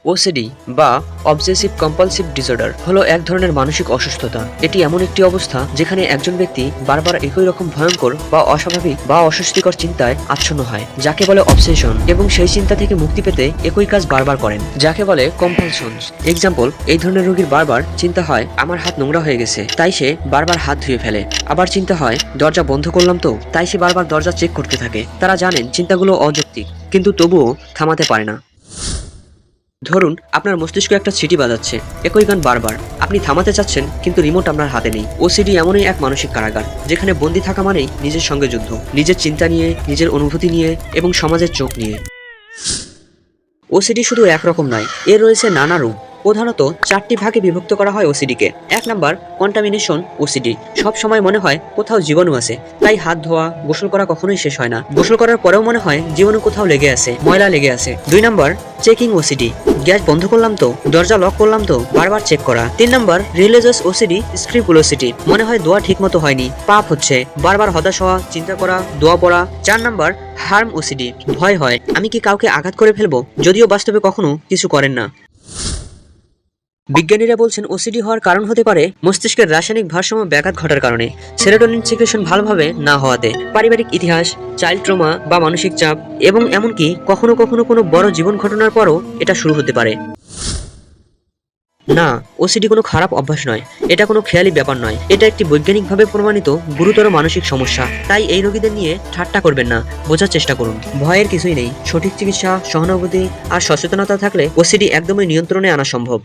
OCD বা obsessive compulsive disorder হলো এক ধরনের মানসিক অসুস্থতা। এটি এমন একটি অবস্থা যেখানে একজন ব্যক্তি বারবার একই রকম ভয়ঙ্কর বা অস্বাভাবিক বা অস্বস্তিকর চিন্তায় আচ্ছন্ন হয়, যাকে বলে অবসেশন, এবং সেই চিন্তা থেকে মুক্তি পেতে একই কাজ বারবার করেন, যাকে বলে কম্পালশনস। এক্সাম্পল, এই ধরনের রোগীর বারবার চিন্তা হয় আমার হাত নোংরা হয়ে গেছে, তাই সে বারবার হাত ধুয়ে ফেলে। আবার চিন্তা হয় দরজা বন্ধ করলাম তো, তাই সে বারবার দরজা চেক করতে থাকে। তারা জানেন চিন্তাগুলো অযৌক্তিক, কিন্তু তবুও থামাতে পারে না। ধরুন আপনার মস্তিষ্ক একটা সিটি বাজাচ্ছে, একই গান বারবার। আপনি থামাতে চাচ্ছেন, কিন্তু রিমোট আপনার হাতে নেই। ওসিডি এমনই এক মানসিক কারাগার, যেখানে বন্দী থাকা মানেই নিজের সঙ্গে যুদ্ধ, নিজের চিন্তা নিয়ে, নিজের অনুভূতি নিয়ে এবং সমাজের চোখ নিয়ে। ওসিডি শুধু একরকম নয়, এর রয়েছে নানা রূপ। প্রধানত 4টি ভাগে বিভক্ত করা হয় ওসিডিকে। 1 নাম্বার, কন্টামিনেশন ওসিডি। সব সময় মনে হয় কোথাও জীবাণু আছে, তাই হাত ধোয়া, গোসল করা কখনোই শেষ হয় না। গোসল করার পরেও মনে হয় জীবাণু কোথাও লেগে আছে, ময়লা লেগে আছে। 2 নাম্বার, চেকিং ওসিডি। গ্যাস বন্ধ করলাম তো, দরজা লক করলাম তো, বারবার চেক করা। 3 নাম্বার, রিলিজিয়াস ওসিডি স্ক্রিপুলোসিটি। মনে হয় দোয়া ঠিক মতো হয়নি, পাপ হচ্ছে, বারবার হতাশ হওয়া, চিন্তা করা, দোয়া পড়া। 4 নাম্বার, হার্ম ওসিডি। ভয় হয় আমি কি কাউকে আঘাত করে ফেলবো, যদিও বাস্তবে কখনো কিছু করেন না। বিজ্ঞানীরা বলছেন ওসিডি হওয়ার কারণ হতে পারে মস্তিষ্কের রাসায়নিক ভারসাম্য ব্যাঘাত ঘটার কারণে, সেরোটোনিন সিক্রেশন ভালোভাবে না হওয়াতে, পারিবারিক ইতিহাস, চাইল্ড ট্রমা বা মানসিক চাপ, এবং এমনকি কখনো কখনো কোনো বড় জীবন ঘটনার পরও এটা শুরু হতে পারে। না, ওসিডি কোনো খারাপ অভ্যাস নয়, এটা কোনো খেয়ালি ব্যাপার নয়, এটা একটি বৈজ্ঞানিকভাবে প্রমাণিত গুরুতর মানসিক সমস্যা। তাই এই রোগীদের নিয়ে ঠাট্টা করবেন না, বোঝার চেষ্টা করুন। ভয়ের কিছুই নেই, সঠিক চিকিৎসা, সহানুভূতি আর সচেতনতা থাকলে ওসিডি একদমই নিয়ন্ত্রণে আনা সম্ভব।